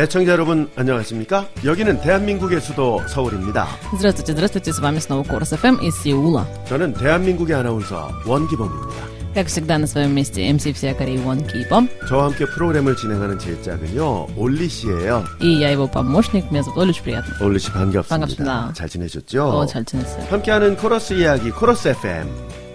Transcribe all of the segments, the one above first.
애청자 여러분 안녕하십니까? 여기는 대한민국의 수도 서울입니다. Здравствуйте, здравствуйте, с вами снова Корос FM из Сеула. 저는 대한민국의 아나운서 원기범입니다. Как всегда на своем месте MC всея Кореи Вон Кибом. 저와 함께 프로그램을 진행하는 제 짝은요 올리 씨예요. И я его помощник, меня зовут Оля, очень приятно. 올리 씨 반갑습니다. 반갑습니다. 잘 지내셨죠? 잘 지냈어요. 함께하는 코러스 이야기 코러스 FM.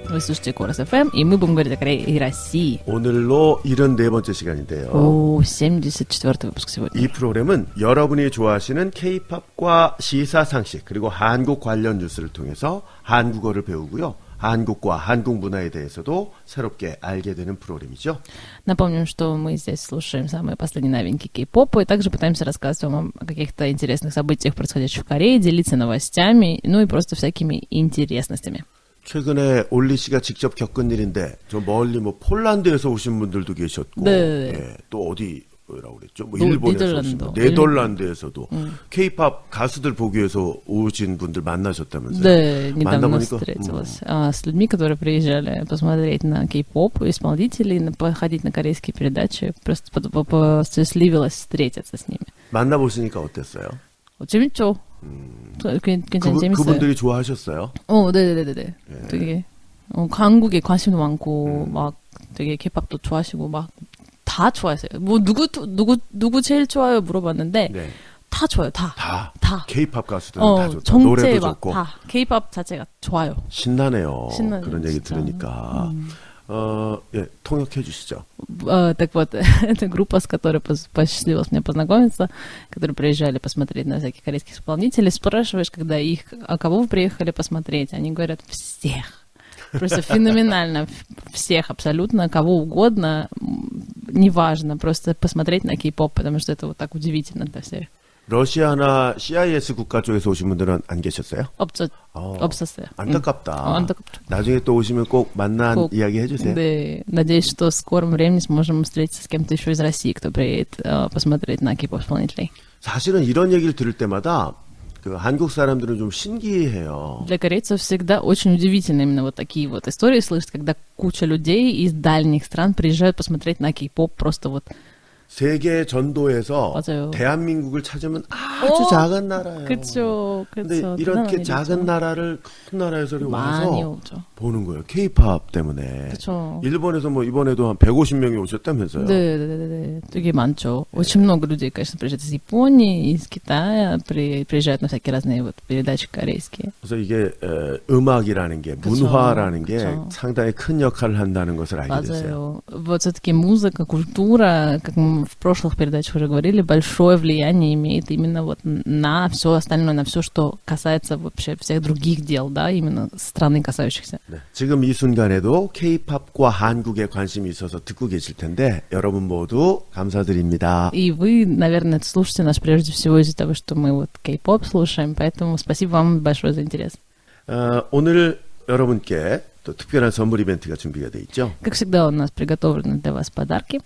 Вы слушаете Корос FM, и мы будем говорить о Корее и России. 오늘로 74번째 시간인데요. О, 74-й выпуск сегодня. 이 프로그램은 여러분이 좋아하시는 K-팝과 시사상식 그리고 한국 관련 뉴스를 통해서 한국어를 배우고요. 한국과 한국 문화에 대해서도 새롭게 알게 되는 프로그램이죠. Напомним, что мы здесь слушаем самые последние новинки кей-попа и также пытаемся рассказывать вам о каких-то интересных событиях, происходящих в Корее, делиться новостями, ну и просто всякими интересностями. 최근에 올리 씨가 직접 겪은 일인데 저 멀리 뭐 폴란드에서 오신 분들도 계셨고 네. 예, 또 어디라고 그랬죠? 뭐 일본에서 오신 분, 네덜란드. 네덜란드에서도 K-팝 가수들 보기 위해서 오신 분들 만나셨다면서요? Да, недавно 만나보니까, встретилась с людьми, которые приезжали посмотреть на кей-поп исполнителей, походить на корейские передачи. Просто посчастливилась встретиться с ними. 만나보시니까 어땠어요? 재밌죠. 굉장히 재밌어요. 그분들이 좋아하셨어요? 네네네네. 예. 되게 한국에 관심도 많고 막 되게 케이팝도 좋아하시고 막 다 좋아했어요. 뭐 누구 제일 좋아요 물어봤는데 네. 다 좋아요. 다. K-팝 가수들은 다 좋다. 정체 노래도 막 좋고. 다. 케이팝 자체가 좋아요. 신나네요. 신나네요, 그런 얘기 진짜. 들으니까. 예, 통역해 주시죠. Так вот, это группа, с которой посчастливилось мне познакомиться, которые приезжали посмотреть на всяких корейских исполнителей. Спрашиваешь, когда их, а кого вы приехали посмотреть? Они говорят, всех. Просто феноменально. Всех абсолютно, кого угодно, неважно. Просто посмотреть на кей-поп, потому что это вот так удивительно для всех. 러시아나 CIS 국가 쪽에서 오신 분들은 안 계셨어요? 없었어요. 안타깝다. 안타깝죠. 나중에 또 오시면 꼭 만난 이야기 해주세요. 네, надеюсь, что в скором времени сможем встретиться с кем-то еще из России, кто приедет посмотреть на кей-поп исполнителей. 사실은 이런 얘기를 들을 때마다 그 한국 사람들은 좀 신기해요. Для корейцев всегда очень удивительно именно вот такие вот истории слышать, когда куча людей из дальних стран приезжают посмотреть на кей-поп просто вот. 세계 전도에서 맞아요. 대한민국을 찾으면 아주 작은 나라예요. 그렇죠. 근데 이렇게 작은 나라를 큰 나라에서 와서 오죠. 보는 거예요. K-팝 때문에. 그렇죠. 일본에서 뭐 이번에도 한 150명이 오셨다면서요. 네. 되게 많죠. Очень много людей, конечно, приезжают из Японии, из Китая, приезжают на всякие разные вот передачи корейские. 그래서 이게 음악이라는 게, 문화라는 게 상당히 큰 역할을 한다는 것을 알게 됐어요. 맞아요. Вот все-таки музыка, культура, как мы в прошлых передачах уже говорили, большое влияние имеет именно вот на все остальное, на все, что касается вообще всех других дел, да, именно страны касающихся. 네, 지금 이 순간에도 K-팝과 한국에 관심이 있어서 듣고 계실 텐데 여러분 모두 감사드립니다. И вы, наверное, слушаете нас прежде всего из-за того, что мы вот K-pop слушаем, поэтому спасибо вам большое за интерес. 오늘 여러분께 또 특별한 선물 이벤트가 준비가 돼 있죠. Как всегда, у нас приготовлены для вас подарки.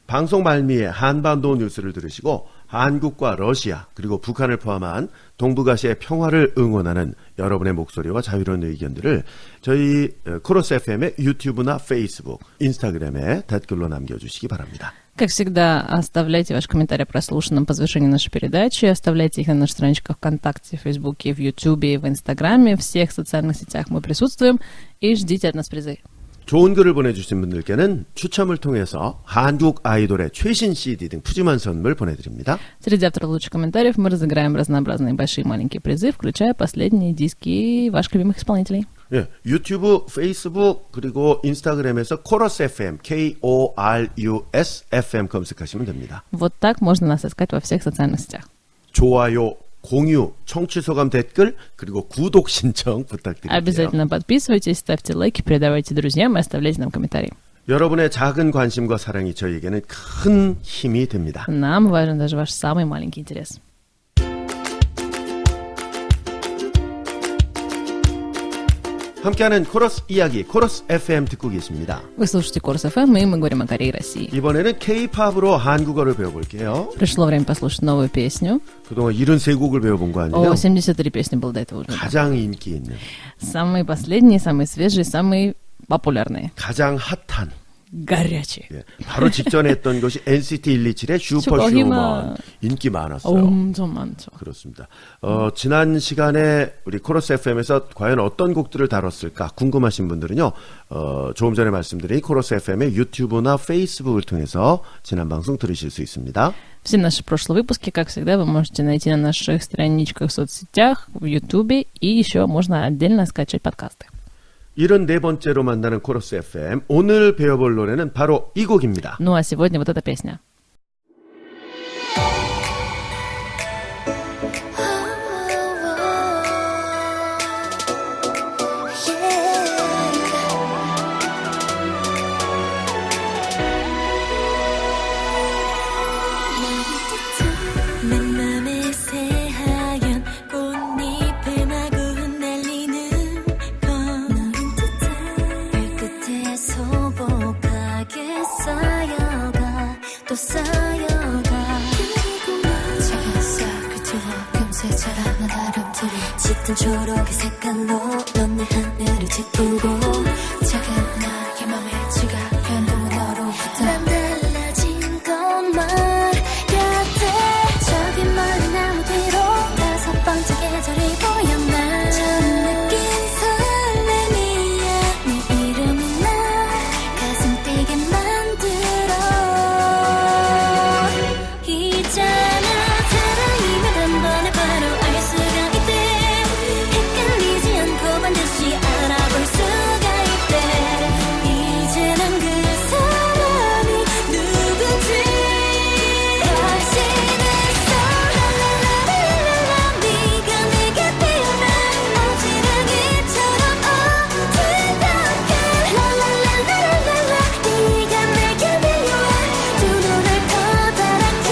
방송 말미에 한반도 뉴스를 들으시고 한국과 러시아 그리고 북한을 포함한 동북아시아의 평화를 응원하는 여러분의 목소리와 자유로운 의견들을 저희 코러스 FM의 유튜브나 페이스북, 인스타그램에 댓글로 남겨주시기 바랍니다. Как всегда, оставляйте ваши комментарии о прослушанном по завершении нашей передачи, оставляйте их на наших страничках ВКонтакте, в Фейсбуке, в Ютубе, в Инстаграме, в всех социальных сетях мы присутствуем и ждите от нас призы. 좋은 글을 보내주신 분들께는 추첨을 통해서 한국 아이돌의 최신 CD 등 푸짐한 선물 보내드립니다. Среди авторов лучших комментариев мы разыграем разнообразные большие и маленькие призы, включая последние диски ваших любимых исполнителей. 예, 유튜브, 페이스북 그리고 인스타그램에서 코러스 FM, KORUS FM 검색하시면 됩니다. Вот так можно нас искать во всех социальных сетях. 좋아요, 공유, 청취 소감 댓글 그리고 구독 신청 부탁드립니다. Обязательно подписывайтесь, ставьте лайки, передавайте друзьям и оставляйте нам комментарии. 여러분의 작은 관심과 사랑이 저희에게는 큰 힘이 됩니다. Нам важен даже ваш самый маленький интерес. 함께하는 코러스 이야기, 코러스 FM 듣고 계십니다. Вы слушаете Корос FM, и мы говорим о Корее и России. 이번에는 K-팝으로 한국어를 배워볼게요. Пришло время послушать новую песню. 그동안 73곡을 배워본 거 아니에요? 73 песни было до этого уже. 가장 인기 있는, Самые последние, самые свежие, самые популярные. 가장 핫한, горячий. 예, 바로 직전에 했던 것이 NCT 127의 슈퍼휴먼 인기 많았어요. 엄청 많죠. 그렇습니다. 지난 시간에 우리 코러스 FM에서 과연 어떤 곡들을 다뤘을까 궁금하신 분들은요. 조금 전에 말씀드린 코러스 FM의 유튜브나 페이스북을 통해서 지난 방송 들으실 수 있습니다. Все наши прошлые выпуски, как всегда, вы можете найти на наших страничках в соцсетях, в Ютубе, и еще можно отдельно скачать подкасты. 74번째로 만나는 코러스 FM. 오늘 배워볼 노래는 바로 이 곡입니다. Ну а сегодня вот эта песня. 또 쌓여가 차가웠어 그치와 금세 자라난 아름들이 짙은 초록의 색깔로 넌 내 하늘을 짓고 작은 나의 맘에 지가 변동은 너로부터 난 달라진 것만 같아 저기 멀리 나무 뒤로 5번째 계절이 보였나 처음 느낀 설렘이야 네 이름이 나 가슴 뛰게 만들어 있잖아 사랑이면 단번에 바로 알 수가 있대 헷갈리지 않고 반드시 알아볼 수가 있대 이제 난 그 사람이 누군지 확신했어 랄랄랄랄랄라 네가 내게 피어나 어지러기처럼 어두럽게 랄랄랄랄랄라 네가 내게 밀려와 두 눈을 커다랗게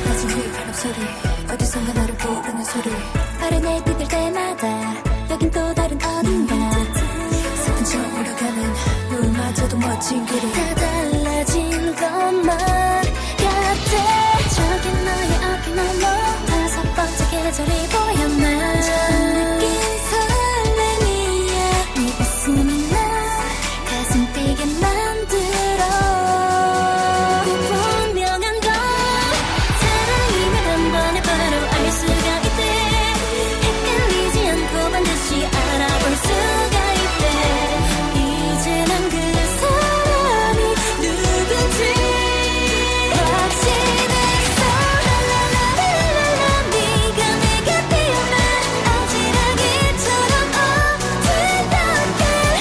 낮은 휘 바람 소리 어디선가 나를 부르는 소리 아련해 뛰들 때마다 여긴 또 다른 어딘가 슬픈 저 올라가는 눈마저도 멋진 길이 다 달라진 것만 같아 저기 너의 어깨 넘어 5번째 계절이 보였나 처음 느낀 설렘이야 네 웃음이 나 가슴 뛰게 만들어 분명한 건 사랑이면 단번에 바로 알 수가 있대 헷갈리지 않고 반드시 알아볼 수가 있대 이제 난 그 사람이 누군지 확신했어 랄랄랄랄랄라 네가 내게 피어나 어지러기처럼 어두럽게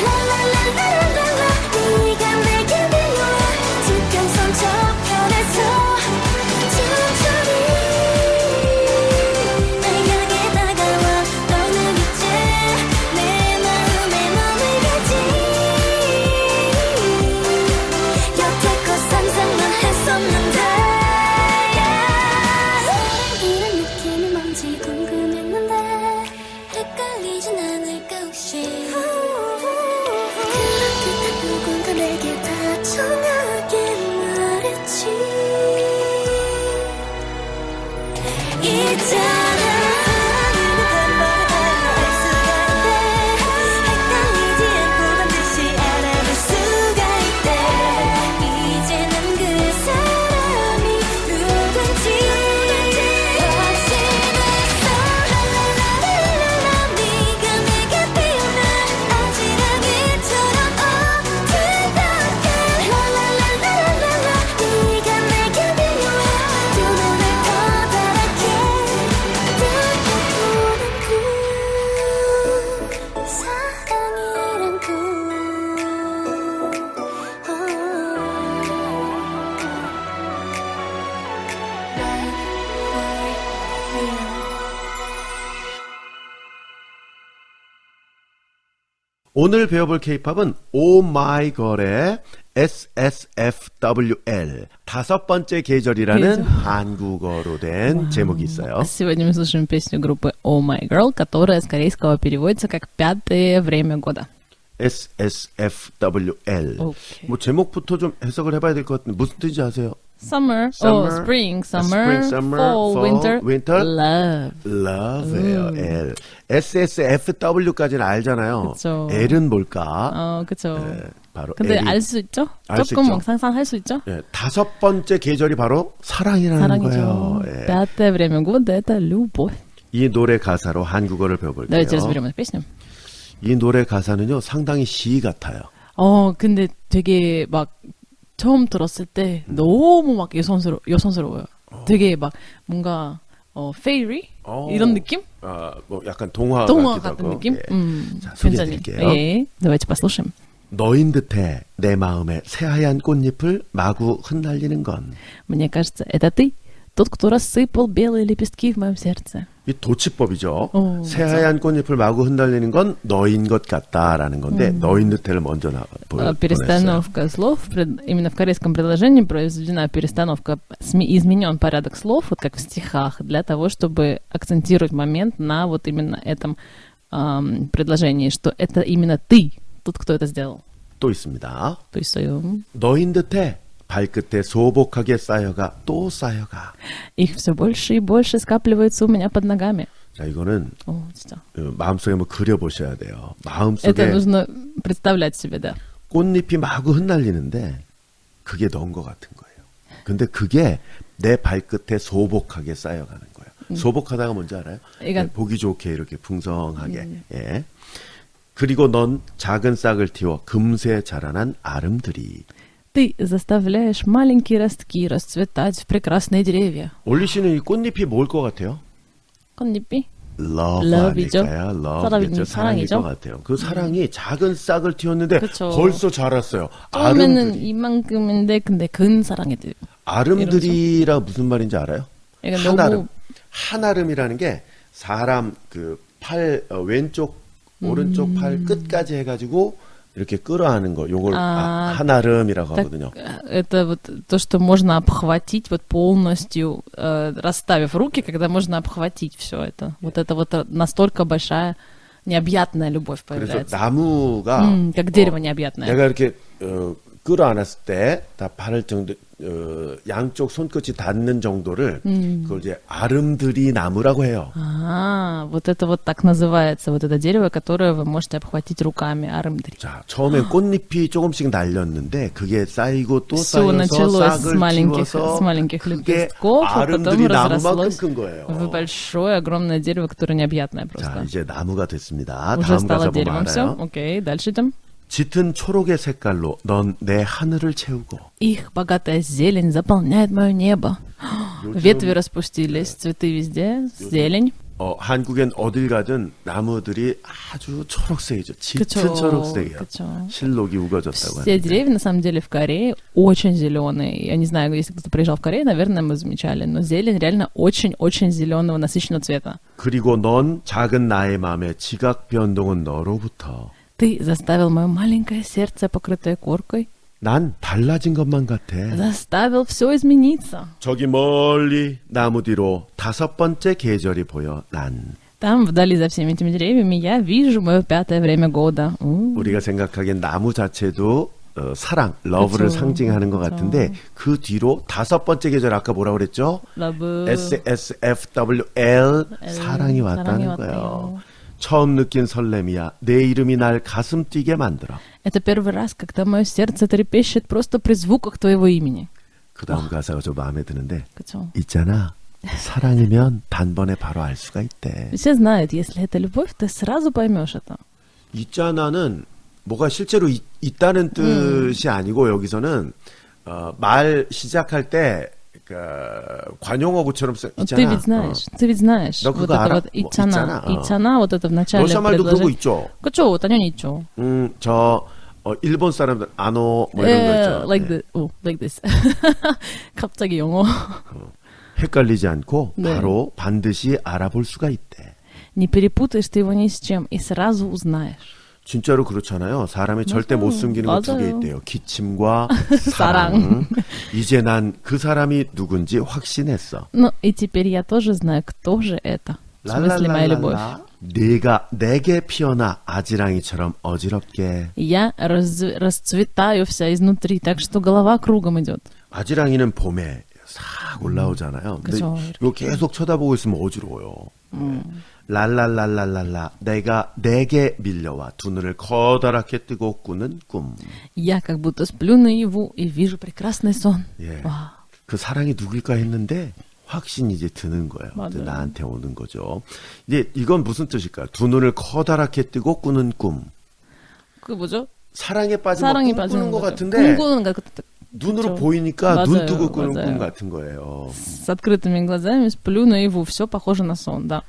랄랄랄랄랄라 네가 내게 밀려와 지평선 저편에서 천천히 날 향해 다가와 너는 이제 내 마음에 몸을 가지 여태껏 상상만 했었는데 이런 느낌이 뭔지 궁금했는데 헷갈리진 않을까 혹시 그렇게 누군가 내게 다정하게 말했지 있잖아 사랑이면 단번에 바로 알 수가 있대 헷갈리지 않고 반드시 알아볼 수가 있대 이제 난 그 사람이 누군지 확신했어 랄랄랄랄랄라 네가 내게 피어나 어지러기처럼 어두럽게 랄랄랄랄랄라 네가 내게 밀려와 두 눈을 커다랗게 뜨거운 그 사랑이란 오늘 배워볼 K-팝은 오마이걸의 SSFWL 5번째 계절이라는 한국어로 된 제목이 있어요. Сегодня мы слушаем песню группы Oh My Girl, которая с корейского переводится как «Пятое время года». SSFWL. 오케이. 뭐 제목부터 좀 해석을 해봐야 될 것 같은데 무슨 뜻인지 아세요? Summer, Summer, spring, summer, spring, summer, fall, fall, winter, winter. love. love예요. L. SSFW까지는 알잖아요. 그쵸. L은 뭘까? 그쵸. 네, 바로 근데 L이. 알 수 있죠? 알수 조금 있죠. 막 상상할 수 있죠? 예, 5번째 계절이 바로 사랑이라는 사랑이죠. 거예요. 예. Пятое время года — это любовь. 이 노래 가사로 한국어를 배워볼게요. Давайте разберем эту песню. 이 노래 가사는요, 상당히 시 같아요. 근데 되게 막 처음 들었을 때 너무 막 여성스러워요. 되게 막 뭔가 fairy 이런 느낌? 뭐 약간 동화 동화 같기도 같은 하고. 느낌? 예. 자, 굉장히. 소개해드릴게요. 예, давайте послушаем. 너인 듯해 내 마음에 새하얀 꽃잎을 마구 흩날리는 건. Мне кажется, это ты, тот, кто рассыпал белые лепестки в моем сердце. 이 도치법이죠. 맞아. 새하얀 꽃잎을 마구 흩날리는 건 너인 것 같다라는 건데 너인 듯해를 먼저 보냈어요. Перестановка слов, именно в корейском предложении произведена перестановка, изменен порядок слов, вот как в стихах, для того, чтобы акцентировать момент на вот именно этом предложении, что это именно ты, тот, кто это сделал. 또 있습니다. То есть 너인 듯해 발끝에 소복하게 쌓여가 또 쌓여가. их все больше и больше скапливается у меня под ногами. 자, 이거는 진짜. 마음속에 한번 그려보셔야 돼요. Это 마음속에 нужно представлять себе, да. 꽃잎이 마구 흩날리는데 그게 넌 것 같은 거예요. 근데 그게 내 발끝에 소복하게 쌓여가는 거예요. 소복하다가 뭔지 알아요? 이건- 보기 좋게 이렇게 풍성하게. 예. 그리고 넌 작은 싹을 틔워 금세 자라난 아름드리. Ты заставляешь маленькие ростки расцветать в прекрасные деревья. 올리 씨는 이 꽃잎이 뭘 것 같아요? 꽃잎이? love Love이죠. 아닐까요? love겠죠. 사랑일 사랑이죠. 것 같아요. 그 사랑이 작은 싹을 틔웠는데 그쵸. 벌써 자랐어요. 처음에는 아름드리. 이만큼인데 근데 근 사랑이 돼요. 아름드리라 무슨 말인지 알아요? 이건 한아름. 너무- 한아름이라는 게 사람 그 팔 왼쪽 오른쪽 팔 끝까지 해가지고 이렇게 끌어안는 거. 요걸 한아름이라고 Так, 하거든요. это вот то, что можно обхватить вот полностью, расставив руки, когда можно обхватить все это. Вот это вот настолько большая необъятная любовь 그래서 появляется. 나무가 как дерево необъятное. 내가 이렇게 끌어안았을 때 다 바를 정도 양쪽 손끝이 닿는 정도를 그걸 이제 아름드리 나무라고 해요. Вот это вот так называется, вот это дерево, которое вы можете обхватить руками, 아름드리. 자, 처음엔 꽃잎이 조금씩 날렸는데 그게 쌓이고 또 Все 쌓여서 началось 싹을 с маленьких 그게 лепестков, а потом 아름드리 나무만큼 разрослось 큰 거예요. в большое, огромное дерево, которое необъятное 자, просто. 이제 나무가 됐습니다. Уже 다음 стало 가사 보면 деревом все. 알아요. Окей, дальше идем. 짙은 초록의 색깔로 넌 내 하늘을 채우고. Их богатая зелень заполняет мое небо. Ветви распустились, цветы везде, зелень. 한국엔 어딜 가든 나무들이 아주 초록색이죠. 짙은 그쵸, 초록색이에요. 그쵸. 실록이 우거졌다고 Все 하는데. деревья, на самом деле, в Корее очень зеленые. Я не знаю, если кто-то приезжал в Корею, наверное, мы замечали, но зелень реально очень-очень зеленого, насыщенного цвета. 그리고 넌 작은 나의 마음에 지각 변동은 너로부터. Ты заставил мое маленькое сердце, покрытое коркой, 난 달라진 것만 같아. заставил все измениться. 저기 멀리 나무 뒤로 5번째 계절이 보여 난. Там, вдали за всеми этими деревьями, я вижу мое 5-е время года. 우리가 생각하기엔 나무 자체도 사랑, 러브를 그쵸, 상징하는 것 그쵸. 같은데 그 뒤로 5번째 계절 아까 뭐라고 그랬죠? 러브. SSFWL 사랑이 왔다는 왔대요. 거예요. 처음 느낀 설렘이야. 내 이름이 날 가슴 뛰게 만들어. Это первый раз, когда мое сердце трепещет просто при звуках твоего имени. 그 다음 가사가 좀 마음에 드는데 그쵸. 있잖아. 사랑이면 단번에 바로 알 수가 있대. Все знают, если это любовь, ты сразу поймешь это. 있잖아는 뭐가 실제로 있다는 뜻이 아니고 여기서는 말 시작할 때 관용어구처럼 있잖아. Ты ведь знаешь. 너 Вот 그거 это 알아? вот 있잖아. 있잖아, вот это в начале 러시아 말도 그런 거 предложения. 있죠. 그쵸, 당연히 있죠. 일본 사람들 아노 뭐 이런 거 있죠. like, 네. like this. 갑자기 영어. 헷갈리지 않고 네. 바로 반드시 알아볼 수가 있대. Не перепутаешь ты его ни с чем и сразу узнаешь. 진짜로 그렇잖아요. 사람이 절대 못 숨기는 거 2개 맞아요. 있대요. 기침과 사랑. 사랑. 이제 난 그 사람이 누군지 확신했어. Ну, и теперь я тоже знаю, кто же это. В смысле, моя любовь. 네가 내게 피어나 아지랑이처럼 어지럽게. Я расцветаю вся изнутри, так что голова кругом идет. 아지랑이는 봄에 싹 올라오잖아요. 근데 그쵸. 이거 계속 쳐다보고 있으면 어지러워요. 랄랄랄랄랄라 내가 내게 밀려와 두 눈을 커다랗게 뜨고 꾸는 꿈. Я как будто сплю наяву и вижу прекрасный сон. 예. 와. 그 사랑이 누굴까 했는데 확신이 이제 드는 거예요. 맞아요. 나한테 오는 거죠. 이제 이건 무슨 뜻일까요? 두 눈을 커다랗게 뜨고 꾸는 꿈. 그 뭐죠? 사랑에 빠지면 사랑이 꿈꾸는 빠지는 것 거죠. 같은데 꿈꾸는 거 눈으로 그쵸. 보이니까 눈 맞아요, 뜨고 꾸는 맞아요. 꿈 같은 거예요. с открытыми глазами сплю наяву. Все похоже на сон, да.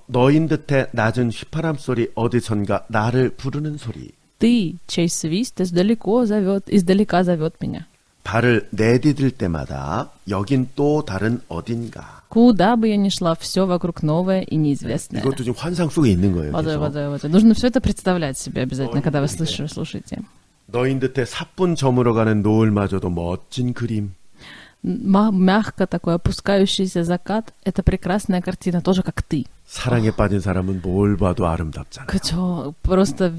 너인 듯해 낮은 휘파람 소리 어디선가 나를 부르는 소리. Ты, чей свист издалека зовет меня. 발을 내디딜 때마다 여긴 또 다른 어딘가. Куда бы я ни шла, все вокруг новое и неизвестное. 이것도 지금 환상 속에 있는 거예요. 맞아요, 계속. 맞아요, 맞아요. Нужно все это представлять себе обязательно, когда вы слушаете. 너인 듯해 사뿐 저물어가는 노을마저도 멋진 그림. Мягко такой опускающийся закат — это прекрасная картина, тоже как ты. 사랑에 빠진 사람은 뭘 봐도 아름답잖아요. Качо, просто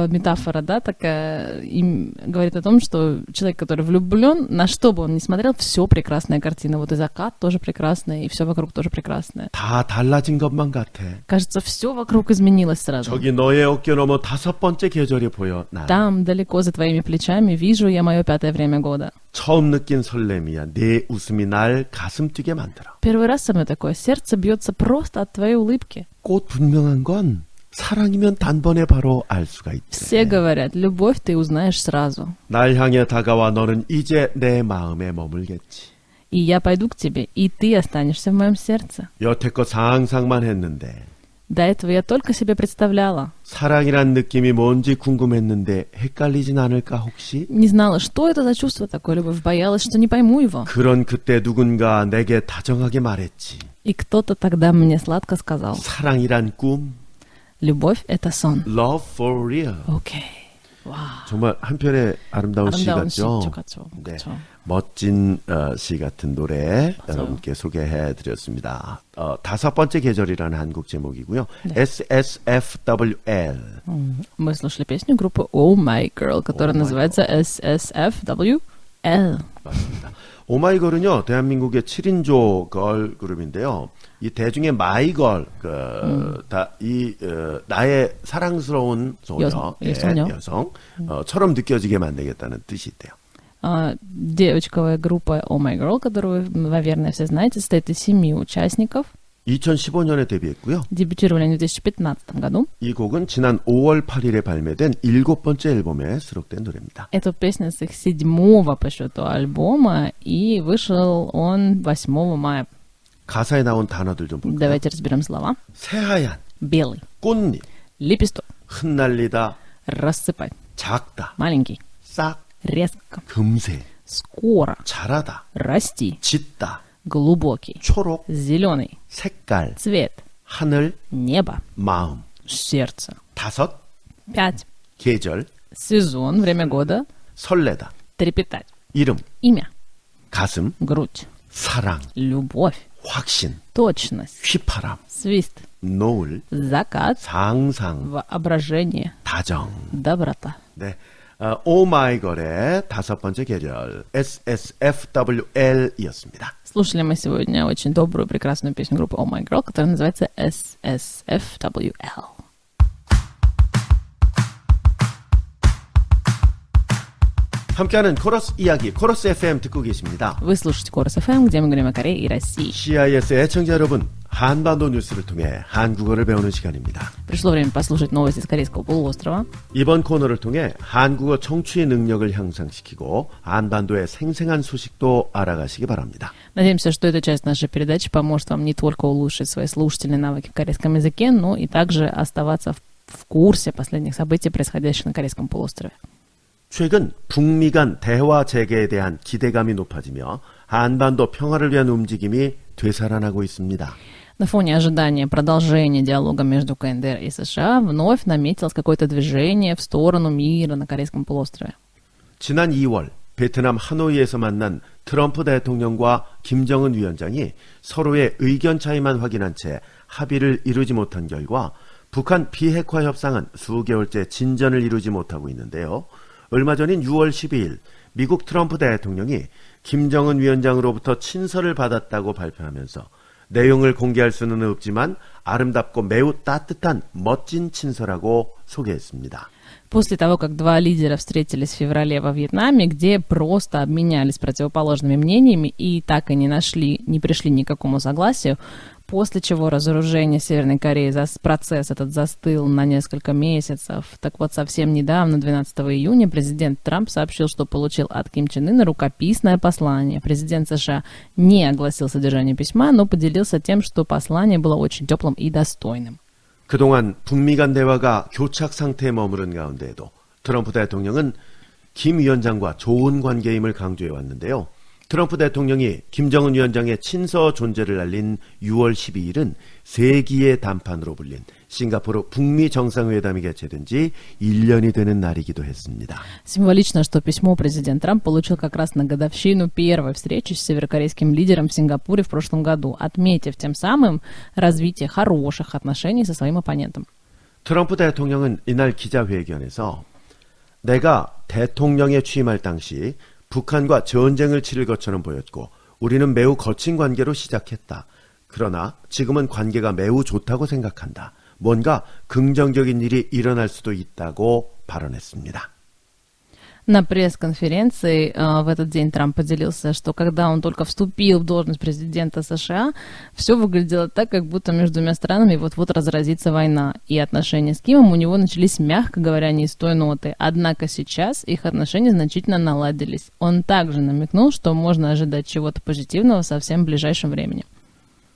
метафора, да, такая, им говорит о том, что человек, который влюблен, на что бы он ни смотрел, все прекрасная картина. Вот и закат тоже прекрасный, и все вокруг тоже прекрасное. 다 달라진 것만 같아. Кажется, все вокруг изменилось сразу. 저기 너의 어깨 너머 5번째 계절이 보여. 난 Там, далеко за твоими плечами, вижу я мое 5-е время года. 처음 느낀 설렘이야. 내 웃음이 날 가슴 뛰게 만들어. Первый раз со мной такое. Сердце бьется просто от твоей улыбки. 꼭 분명한 건 사랑이면 단번에 바로 알 수가 있대. Все говорят, любовь ты узнаешь сразу. 날 향해 다가와 너는 이제 내 마음에 머물겠지. И я пойду к тебе, и ты останешься в моем сердце. 여태껏 상상만 했는데 До этого я только себе представляла. 사랑이란 느낌이 뭔지 궁금했는데 헷갈리진 않을까 혹시? Не знала, что это за чувство такое, любовь. Боялась, что не пойму его. 그런 그때 누군가 내게 다정하게 말했지. И кто-то тогда мне сладко сказал, 사랑이란 꿈, любовь — это сон. love for real. 오케이. 와. 정말 한편의 아름다운 시 아름다운 같죠? 시죠, 같죠. 네. 그쵸. 멋진 시 같은 노래 여러분께 소개해드렸습니다. 5번째 계절이라는 한국 제목이고요. 네. SSFWL. Мы слушали песню группы Oh My Girl, которая называется SSFWL. 맞습니다. 오마이걸은요, 대한민국의 7인조 걸 그룹인데요. 이 대중의 마이걸, 나의 사랑스러운 소녀, 소녀. 여성처럼 느껴지게 만들겠다는 뜻이 있대요. Девочковая группа Oh My Girl, которую, наверное, все знаете, состоит из 7 участников. 2015년에 데뷔했고요. Дебютировали они в 2015 году. 이 곡은 지난 5월 8일에 발매된 7번째 앨범에 수록된 노래입니다. Эту песню с их 7-го по счету альбома, и вышел он 8 мая. 가사에 나온 단어들 좀 볼까요? Давайте разберем слова. 새하얀, Белый, 꽃잎, лепесток, 흩날리다, рассыпать, 작다, маленький, 싹, резко, 금세, скоро, 자라다, расти, 짙다, глубокий, 초록, зеленый, 색깔, цвет, 하늘, небо, 마음. сердце. 5, 5. 계절, Сезон, время года, 설레다, трепетать. 이름, Имя, 가슴, грудь, 사랑, любовь, 확신, точность, 휘파람, свист, 노을, закат, 상상, воображение, 다정. доброта. 네, 오마이걸의 5번째 계절 SSFWL이었습니다. Слушали мы сегодня очень добрую, прекрасную песню группы Oh My Girl, которая называется SSFWL. 함께하는 코러스 이야기, 코러스 FM 듣고 계십니다. Вы слушаете Корос FM, где мы говорим о Корее и России. CIS 애청자 여러분, 한반도 뉴스를 통해 한국어를 배우는 시간입니다. Пришло время послушать новости с Корейского полуострова. 이번 코너를 통해 한국어 청취 능력을 향상시키고 한반도의 생생한 소식도 알아가시기 바랍니다. Надеемся, что эта часть нашей передачи поможет вам не только улучшить свои слушательные навыки в корейском языке, но и также оставаться в курсе последних событий, происходящих на Корейском полуострове. 최근 북미 간 대화 재개에 대한 기대감이 높아지며 한반도 평화를 위한 움직임이 되살아나고 있습니다. На фоне ожидания продолжения диалога между КНДР и США вновь наметилось какое-то движение в сторону мира на Корейском полуострове. 지난 2월 베트남 하노이에서 만난 트럼프 대통령과 김정은 위원장이 서로의 의견 차이만 확인한 채 합의를 이루지 못한 결과 북한 비핵화 협상은 수개월째 진전을 이루지 못하고 있는데요. 얼마 전인 6월 12일 미국 트럼프 대통령이 김정은 위원장으로부터 친서를 받았다고 발표하면서 내용을 공개할 수는 없지만 아름답고 매우 따뜻한 멋진 친서라고 소개했습니다. После того, как два лидера встретились в феврале во Вьетнаме, где просто обменялись противоположными мнениями и так и не пришли ни к какому согласию, после чего разоружение Северной Кореи, процесс этот застыл на несколько месяцев. Так вот, совсем недавно, 12 июня, президент Трамп сообщил, что получил от Ким Чен Ына рукописное послание. Президент США не огласил содержание письма, но поделился тем, что послание было очень теплым и достойным. 그동안 북미 간 대화가 교착 상태에 머무른 가운데에도 트럼프 대통령은 김 위원장과 좋은 관계임을 강조해 왔는데요. 트럼프 대통령이 김정은 위원장의 친서 존재를 알린 6월 12일은 세기의 단판으로 불린 싱가포르 북미 정상회담이 개최된 지 1년이 되는 날이기도 했습니다. Символично, что письмо президент Трамп получил как раз на годовщину первой встречи с северокорейским лидером в Сингапуре в прошлом году, отметив тем самым развитие хороших отношений со своим оппонентом. 트럼프 대통령은 이날 기자회견에서 내가 대통령에 취임할 당시 북한과 전쟁을 치를 것처럼 보였고 우리는 매우 거친 관계로 시작했다. 그러나 지금은 관계가 매우 좋다고 생각한다. 뭔가 긍정적인 일이 일어날 수도 있다고 발언했습니다. На пресс-конференции в этот день Трамп поделился, что когда он только вступил в должность президента США, все выглядело так, как будто между двумя странами вот-вот разразится война. И отношения с Кимом у него начались, мягко говоря, не с той ноты. Однако сейчас их отношения значительно наладились. Он также намекнул, что можно ожидать чего-то позитивного в совсем ближайшем времени.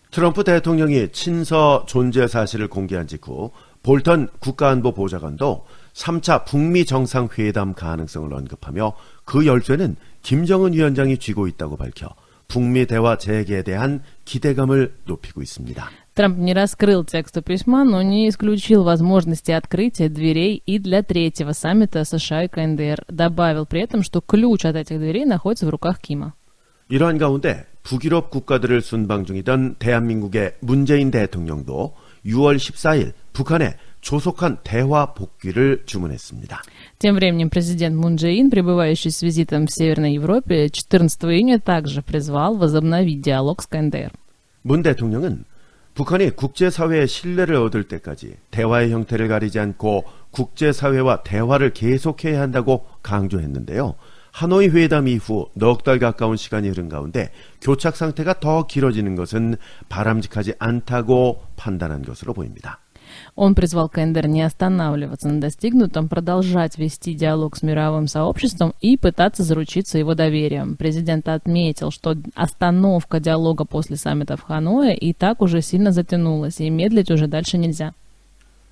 트럼프 대통령이 친서 존재 사실을 공개한 직후 볼턴 국가안보보좌관도 3차 북미 정상회담 가능성을 언급하며 그 열쇠는 김정은 위원장이 쥐고 있다고 밝혀 북미 대화 재개에 대한 기대감을 높이고 있습니다. Трамп не раскрыл текста письма, но не исключил возможности открытия дверей и для третьего саммита США и КНДР. Добавил при этом, что ключ от этих дверей находится в руках Кима. 이러한 가운데 북유럽 국가들을 순방 중이던 대한민국의 문재인 대통령도 6월 14일 북한에 조속한 대화 복귀를 주문했습니다. Тем временем президент Мун Чжэ Ин, пребывающий с визитом в Северной Европе, 14 июня также призвал возобновить диалог с КНДР. 문 대통령은 북한이 국제사회의 신뢰를 얻을 때까지 대화의 형태를 가리지 않고 국제사회와 대화를 계속해야 한다고 강조했는데요. 하노이 회담 이후 넉 달 가까운 시간이 흐른 가운데 교착 상태가 더 길어지는 것은 바람직하지 않다고 판단한 것으로 보입니다. Он призвал КНДР не останавливаться на достигнутом, продолжать вести диалог с мировым сообществом и пытаться заручиться его доверием. Президент отметил, что остановка диалога после саммита в Ханое и так уже сильно затянулась, и медлить уже дальше нельзя.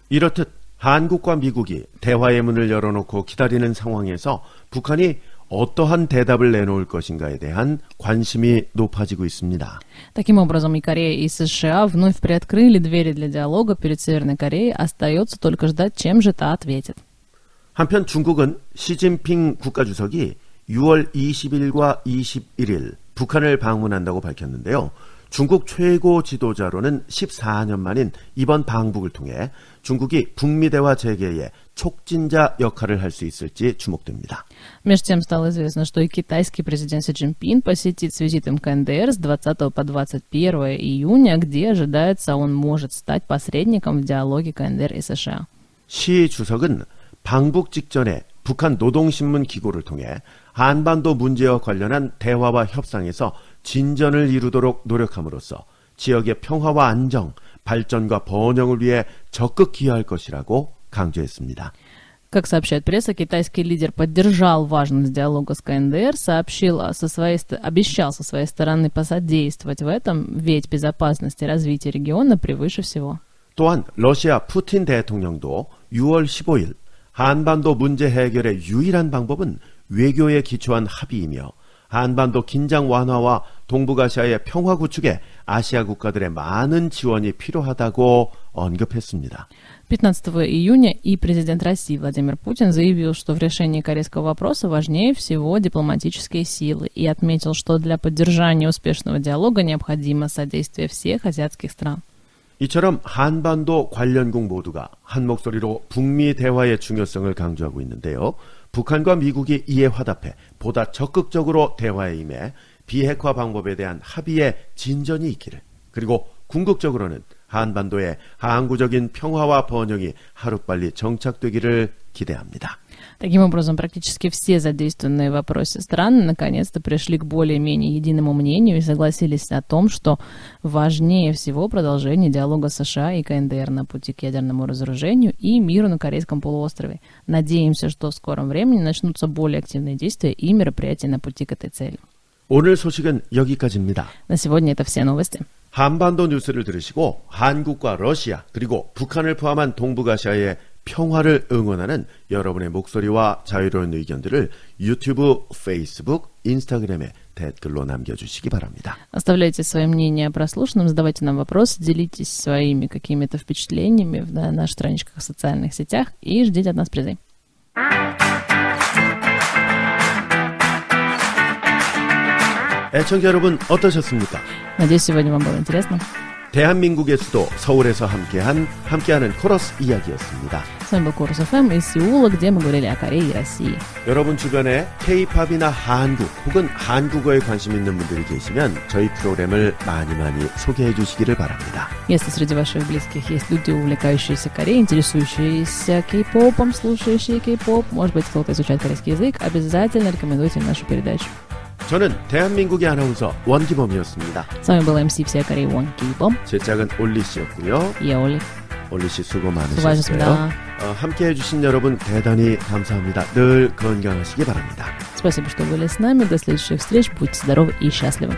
이렇듯 한국과 미국이 대화의 문을 열어놓고 기다리는 상황에서 북한이 어떠한 대답을 내놓을 것인가에 대한 관심이 높아지고 있습니다. Таким образом, и Корея, и США вновь приоткрыли двери для диалога перед Северной Кореей. Остается только ждать, чем же та ответит. 한편 중국은 시진핑 국가주석이 6월 20일과 21일 북한을 방문한다고 밝혔는데요. 중국 최고 지도자로는 14년 만인 이번 방북을 통해 중국이 북미 대화 재개의 촉진자 역할을 할 수 있을지 주목됩니다. Между тем стало известно, что и китайский президент Си Цзиньпин посетит с визитом КНДР с 20 по 21 июня, где ожидается, он может стать посредником в диалоге КНДР и США. 시 주석은 방북 직전에 북한 노동신문 기고를 통해 한반도 문제와 관련한 대화와 협상에서 진전을 이루도록 노력함으로써 지역의 평화와 안정, 발전과 번영을 위해 적극 기여할 것이라고 강조했습니다. Как сообщает пресса, китайский лидер поддержал важность диалога с КНДР, обещал со своей стороны посодействовать в этом, ведь безопасность и развитие региона превыше всего. 또한 러시아 푸틴 대통령도 6월 15일 한반도 문제 해결의 유일한 방법은 외교에 기초한 합의이며 한반도 긴장 완화와 동북아시아의 평화 구축에 아시아 국가들의 많은 지원이 필요하다고 언급했습니다. 15 июня и президент России Владимир Путин заявил, что в решении корейского вопроса важнее всего дипломатические силы, и отметил, что для поддержания успешного диалога необходимо содействие всех азиатских стран. 이처럼 한반도 관련국 모두가 한 목소리로 북미 대화의 중요성을 강조하고 있는데요. 북한과 미국이 이에 화답해 보다 적극적으로 대화에 임해 비핵화 방법에 대한 합의에 진전이 있기를, 그리고 궁극적으로는 한반도의 항구적인 평화와 번영이 하루빨리 정착되기를 기대합니다. Таким образом, практически все задействованные в вопросе страны наконец-то пришли к более-менее единому мнению и согласились о том, что важнее всего продолжение диалога США и КНДР на пути к ядерному разоружению и миру на Корейском полуострове. Надеемся, что в скором времени начнутся более активные действия и мероприятия на пути к этой цели. 오늘 소식은 여기까지입니다. На сегодня это все новости. 한반도 뉴스를 들으시고 한국과 러시아 그리고 북한을 포함한 동북아시아의 평화를 응원하는 여러분의 목소리와 자유로운 의견들을 유튜브, 페이스북, 인스타그램에 댓글로 남겨주시기 바랍니다. Оставляйте свои мнения о прослушанном, задавайте нам вопросы, делитесь своими какими-то впечатлениями на наших страничках в социальных сетях и ждите от нас призы. 애청자 여러분 어떠셨습니까? Надеюсь, сегодня вам было интересно. 대한민국의 수도 서울에서 함께하는 코러스 이야기였습니다. С вами был Корус ФМ из Сеула, где мы говорили о Корее и России. 여러분 주변에 K-팝이나 한국 혹은 한국어에 관심 있는 분들이 계시면 저희 프로그램을 많이 소개해 주시기를 바랍니다. Если среди ваших близких есть люди, увлекающиеся Кореей, интересующиеся кей-попом, слушающие кей-поп, может быть, кто-то изучает корейский язык, обязательно рекомендуйте нашу передачу. 저는 대한민국의 아나운서 원기범이었습니다. С вами был MC всей Кореи Вон Кей-бом. 제 짝은 올리 씨였고요. Я Оли. 올리 씨 수고 많으셨어요. 수고하셨습니다. 함께해 주신 여러분 대단히 감사합니다. 늘 건강하시기 바랍니다. Спасибо, что были с нами. До следующих встреч. Будьте здоровы и счастливы.